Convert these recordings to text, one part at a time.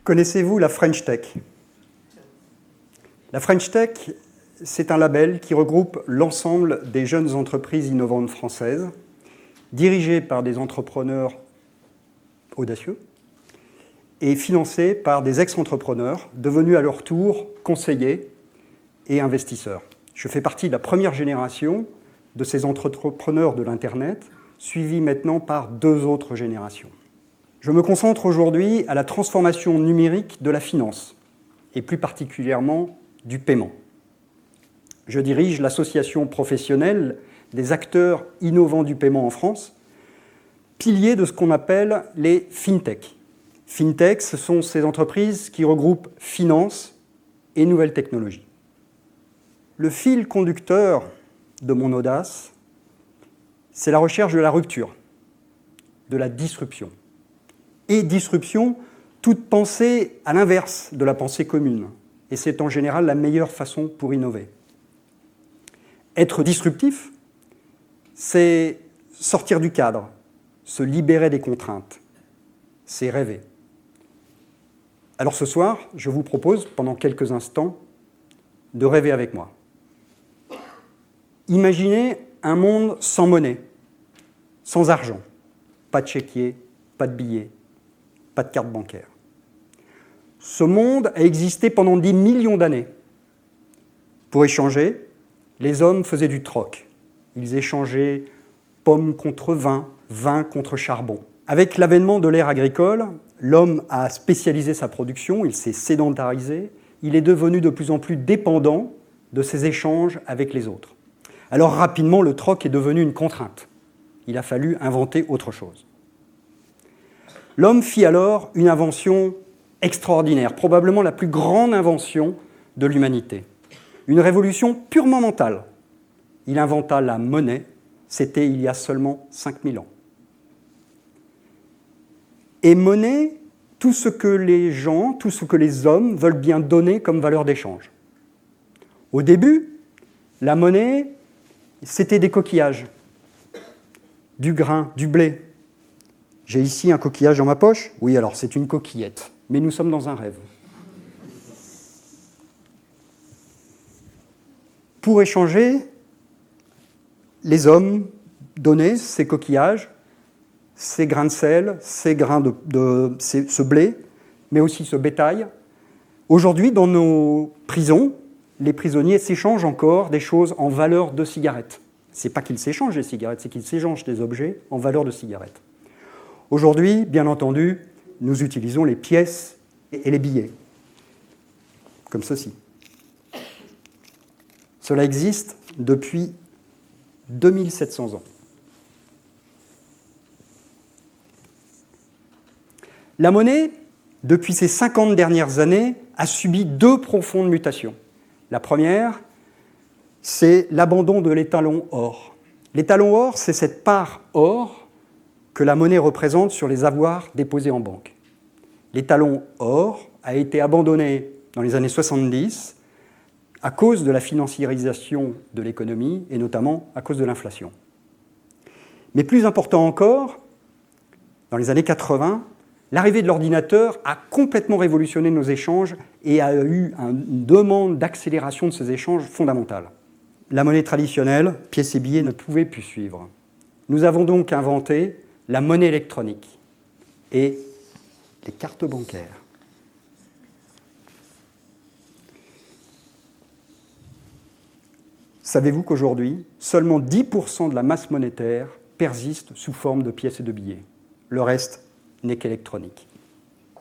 Connaissez-vous la French Tech? La French Tech, c'est un label qui regroupe l'ensemble des jeunes entreprises innovantes françaises, dirigées par des entrepreneurs audacieux et financées par des ex-entrepreneurs devenus à leur tour conseillers et investisseurs. Je fais partie de la première génération de ces entrepreneurs de l'Internet, suivis maintenant par 2 autres générations. Je me concentre aujourd'hui à la transformation numérique de la finance, et plus particulièrement du paiement. Je dirige l'association professionnelle des acteurs innovants du paiement en France, pilier de ce qu'on appelle les FinTech. FinTech, ce sont ces entreprises qui regroupent finance et nouvelles technologies. Le fil conducteur de mon audace, c'est la recherche de la rupture, de la disruption. Et disruption, toute pensée à l'inverse de la pensée commune. Et c'est en général la meilleure façon pour innover. Être disruptif, c'est sortir du cadre, se libérer des contraintes, c'est rêver. Alors ce soir, je vous propose, pendant quelques instants, de rêver avec moi. Imaginez un monde sans monnaie, sans argent, pas de chéquier, pas de billets, pas de carte bancaire. Ce monde a existé pendant des millions d'années. Pour échanger, les hommes faisaient du troc. Ils échangeaient pommes contre vin, vin contre charbon. Avec l'avènement de l'ère agricole, l'homme a spécialisé sa production, il s'est sédentarisé, il est devenu de plus en plus dépendant de ses échanges avec les autres. Alors rapidement, le troc est devenu une contrainte. Il a fallu inventer autre chose. L'homme fit alors une invention extraordinaire, probablement la plus grande invention de l'humanité. Une révolution purement mentale. Il inventa la monnaie, c'était il y a seulement 5000 ans. Et monnaie, tout ce que les gens, tout ce que les hommes veulent bien donner comme valeur d'échange. Au début, la monnaie, c'était des coquillages, du grain, du blé. J'ai ici un coquillage dans ma poche. Oui, alors c'est une coquillette, mais nous sommes dans un rêve. Pour échanger, les hommes donnaient ces coquillages, ces grains de sel, ces grains ce blé, mais aussi ce bétail. Aujourd'hui, dans nos prisons, les prisonniers s'échangent encore des choses en valeur de cigarettes. Ce n'est pas qu'ils s'échangent des cigarettes, c'est qu'ils s'échangent des objets en valeur de cigarettes. Aujourd'hui, bien entendu, nous utilisons les pièces et les billets, comme ceci. Cela existe depuis 2700 ans. La monnaie, depuis ces 50 dernières années, a subi 2 profondes mutations. La première, c'est l'abandon de l'étalon or. L'étalon or, c'est cette part or que la monnaie représente sur les avoirs déposés en banque. L'étalon or a été abandonné dans les années 70 à cause de la financiarisation de l'économie et notamment à cause de l'inflation. Mais plus important encore, dans les années 80, l'arrivée de l'ordinateur a complètement révolutionné nos échanges et a eu une demande d'accélération de ces échanges fondamentale. La monnaie traditionnelle, pièces et billets, ne pouvait plus suivre. Nous avons donc inventé la monnaie électronique et les cartes bancaires. Savez-vous qu'aujourd'hui, seulement 10% de la masse monétaire persiste sous forme de pièces et de billets. Le reste n'est qu'électronique.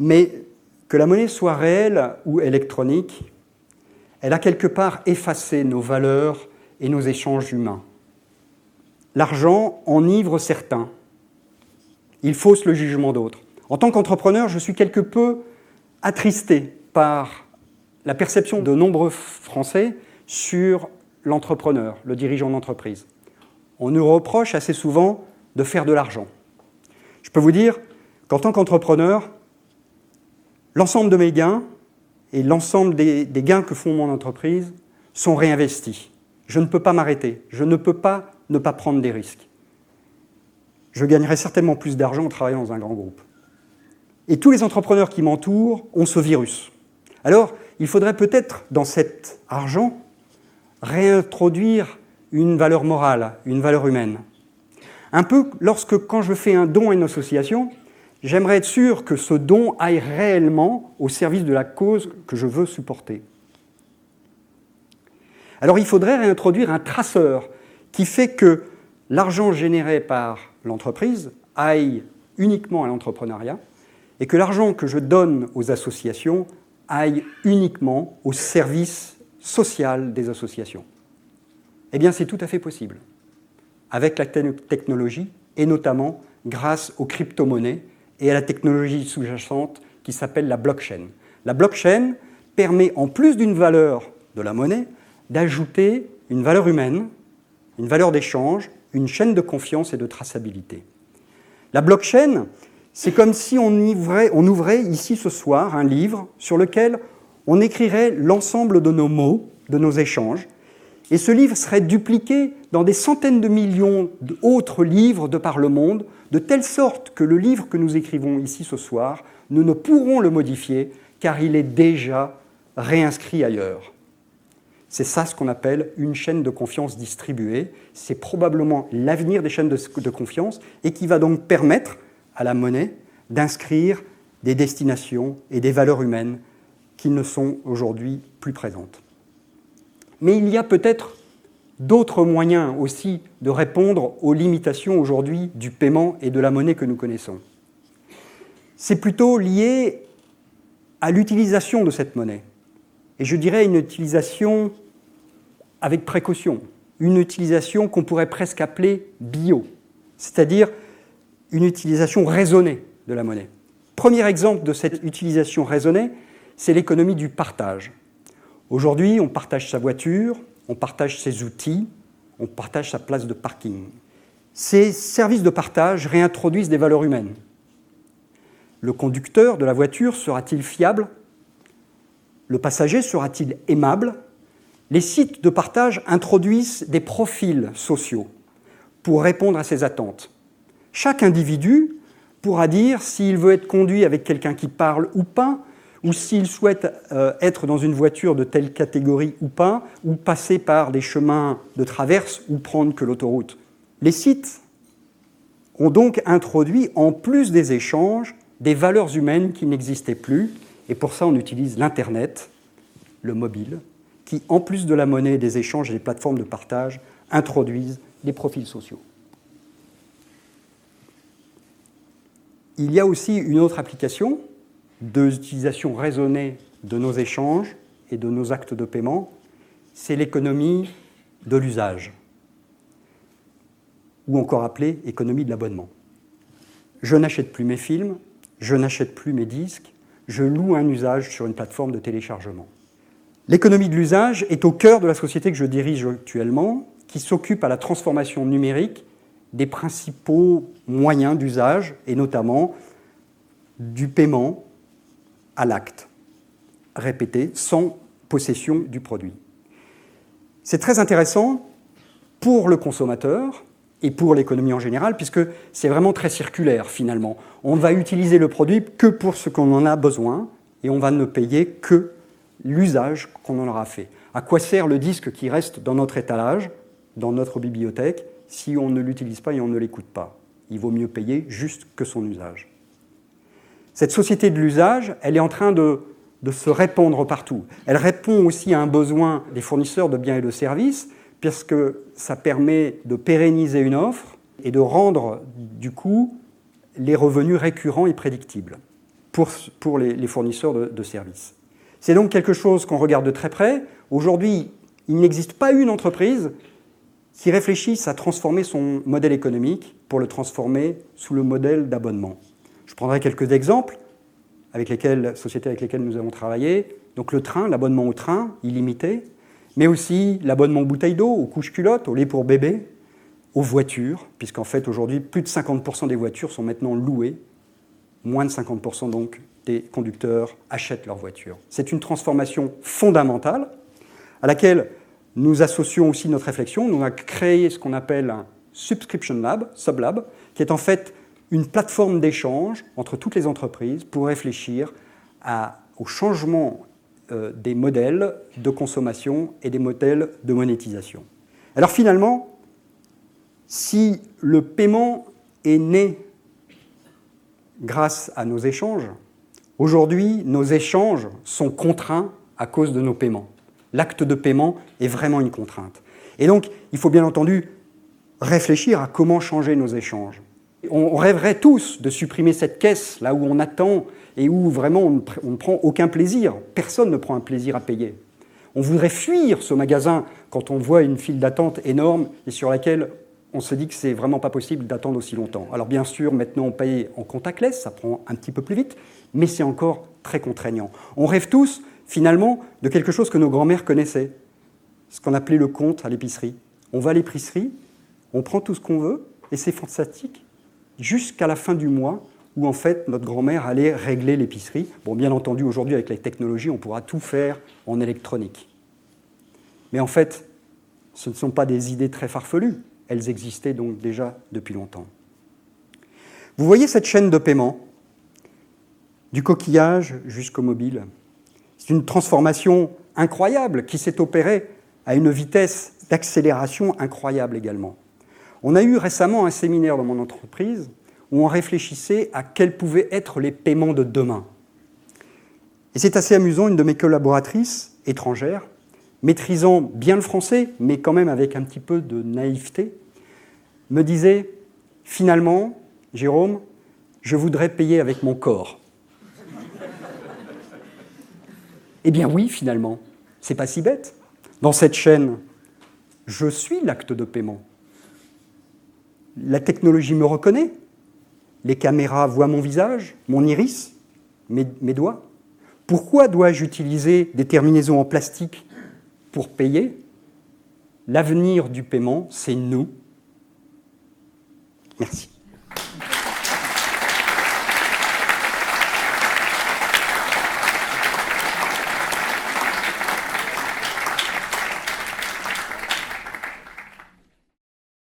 Mais que la monnaie soit réelle ou électronique, elle a quelque part effacé nos valeurs et nos échanges humains. L'argent enivre certains. Il fausse le jugement d'autres. En tant qu'entrepreneur, je suis quelque peu attristé par la perception de nombreux Français sur l'entrepreneur, le dirigeant d'entreprise. On nous reproche assez souvent de faire de l'argent. Je peux vous dire qu'en tant qu'entrepreneur, l'ensemble de mes gains et l'ensemble des gains que font mon entreprise sont réinvestis. Je ne peux pas m'arrêter, je ne peux pas ne pas prendre des risques. Je gagnerai certainement plus d'argent en travaillant dans un grand groupe. Et tous les entrepreneurs qui m'entourent ont ce virus. Alors, il faudrait peut-être, dans cet argent, réintroduire une valeur morale, une valeur humaine. Un peu quand je fais un don à une association, j'aimerais être sûr que ce don aille réellement au service de la cause que je veux supporter. Alors il faudrait réintroduire un traceur qui fait que l'argent généré par l'entreprise aille uniquement à l'entrepreneuriat et que l'argent que je donne aux associations aille uniquement au service social des associations. Eh bien, c'est tout à fait possible, avec la technologie, et notamment grâce aux crypto-monnaies et à la technologie sous-jacente qui s'appelle la blockchain. La blockchain permet, en plus d'une valeur de la monnaie, d'ajouter une valeur humaine, une valeur d'échange, une chaîne de confiance et de traçabilité. La blockchain, c'est comme si on ouvrait ici ce soir un livre sur lequel on écrirait l'ensemble de nos mots, de nos échanges, et ce livre serait dupliqué dans des centaines de millions d'autres livres de par le monde, de telle sorte que le livre que nous écrivons ici ce soir, nous ne pourrons le modifier car il est déjà réinscrit ailleurs. C'est ça ce qu'on appelle une chaîne de confiance distribuée. C'est probablement l'avenir des chaînes de confiance et qui va donc permettre à la monnaie d'inscrire des destinations et des valeurs humaines qui ne sont aujourd'hui plus présentes. Mais il y a peut-être d'autres moyens aussi de répondre aux limitations aujourd'hui du paiement et de la monnaie que nous connaissons. C'est plutôt lié à l'utilisation de cette monnaie. Et je dirais une utilisation avec précaution, une utilisation qu'on pourrait presque appeler bio, c'est-à-dire une utilisation raisonnée de la monnaie. Premier exemple de cette utilisation raisonnée, c'est l'économie du partage. Aujourd'hui, on partage sa voiture, on partage ses outils, on partage sa place de parking. Ces services de partage réintroduisent des valeurs humaines. Le conducteur de la voiture sera-t-il fiable ? Le passager sera-t-il aimable ? Les sites de partage introduisent des profils sociaux pour répondre à ces attentes. Chaque individu pourra dire s'il veut être conduit avec quelqu'un qui parle ou pas, ou s'il souhaite être dans une voiture de telle catégorie ou pas, ou passer par des chemins de traverse ou prendre que l'autoroute. Les sites ont donc introduit, en plus des échanges, des valeurs humaines qui n'existaient plus, et pour ça on utilise l'Internet, le mobile, qui, en plus de la monnaie, des échanges et des plateformes de partage, introduisent des profils sociaux. Il y a aussi une autre application d'utilisation raisonnée de nos échanges et de nos actes de paiement, c'est l'économie de l'usage, ou encore appelée économie de l'abonnement. Je n'achète plus mes films, je n'achète plus mes disques, je loue un usage sur une plateforme de téléchargement. L'économie de l'usage est au cœur de la société que je dirige actuellement, qui s'occupe à la transformation numérique des principaux moyens d'usage, et notamment du paiement à l'acte, répété, sans possession du produit. C'est très intéressant pour le consommateur et pour l'économie en général, puisque c'est vraiment très circulaire finalement. On va utiliser le produit que pour ce qu'on en a besoin, et on va ne payer que l'usage qu'on en aura fait. À quoi sert le disque qui reste dans notre étalage, dans notre bibliothèque, si on ne l'utilise pas et on ne l'écoute pas ? Il vaut mieux payer juste que son usage. Cette société de l'usage, elle est en train de se répandre partout. Elle répond aussi à un besoin des fournisseurs de biens et de services, puisque ça permet de pérenniser une offre et de rendre, du coup, les revenus récurrents et prédictibles pour les fournisseurs de services. C'est donc quelque chose qu'on regarde de très près. Aujourd'hui, il n'existe pas une entreprise qui réfléchisse à transformer son modèle économique pour le transformer sous le modèle d'abonnement. Je prendrai quelques exemples sociétés avec lesquelles nous avons travaillé. Donc le train, l'abonnement au train illimité, mais aussi l'abonnement aux bouteilles d'eau, aux couches-culottes, au lait pour bébé, aux voitures, puisqu'en fait aujourd'hui plus de 50% des voitures sont maintenant louées, moins de 50% donc des conducteurs achètent leur voiture. C'est une transformation fondamentale à laquelle nous associons aussi notre réflexion. Nous avons créé ce qu'on appelle un subscription lab, sublab, qui est en fait une plateforme d'échange entre toutes les entreprises pour réfléchir au changement des modèles de consommation et des modèles de monétisation. Alors finalement, si le paiement est né grâce à nos échanges, aujourd'hui, nos échanges sont contraints à cause de nos paiements. L'acte de paiement est vraiment une contrainte. Et donc, il faut bien entendu réfléchir à comment changer nos échanges. On rêverait tous de supprimer cette caisse, là où on attend et où vraiment on ne prend aucun plaisir. Personne ne prend un plaisir à payer. On voudrait fuir ce magasin quand on voit une file d'attente énorme et sur laquelle on se dit que c'est vraiment pas possible d'attendre aussi longtemps. Alors bien sûr, maintenant on paye en contactless, ça prend un petit peu plus vite, mais c'est encore très contraignant. On rêve tous, finalement, de quelque chose que nos grands-mères connaissaient, ce qu'on appelait le compte à l'épicerie. On va à l'épicerie, on prend tout ce qu'on veut, et c'est fantastique, jusqu'à la fin du mois, où en fait notre grand-mère allait régler l'épicerie. Bon, bien entendu, aujourd'hui, avec les technologies, on pourra tout faire en électronique. Mais en fait, ce ne sont pas des idées très farfelues. Elles existaient donc déjà depuis longtemps. Vous voyez cette chaîne de paiement, du coquillage jusqu'au mobile. C'est une transformation incroyable qui s'est opérée à une vitesse d'accélération incroyable également. On a eu récemment un séminaire dans mon entreprise où on réfléchissait à quels pouvaient être les paiements de demain. Et c'est assez amusant, une de mes collaboratrices étrangères, maîtrisant bien le français, mais quand même avec un petit peu de naïveté, me disait « Finalement, Jérôme, je voudrais payer avec mon corps. » Eh bien oui, finalement, c'est pas si bête. Dans cette chaîne, je suis l'acte de paiement. La technologie me reconnaît. Les caméras voient mon visage, mon iris, mes doigts. Pourquoi dois-je utiliser des terminaisons en plastique pour payer? L'avenir du paiement, c'est nous. Merci.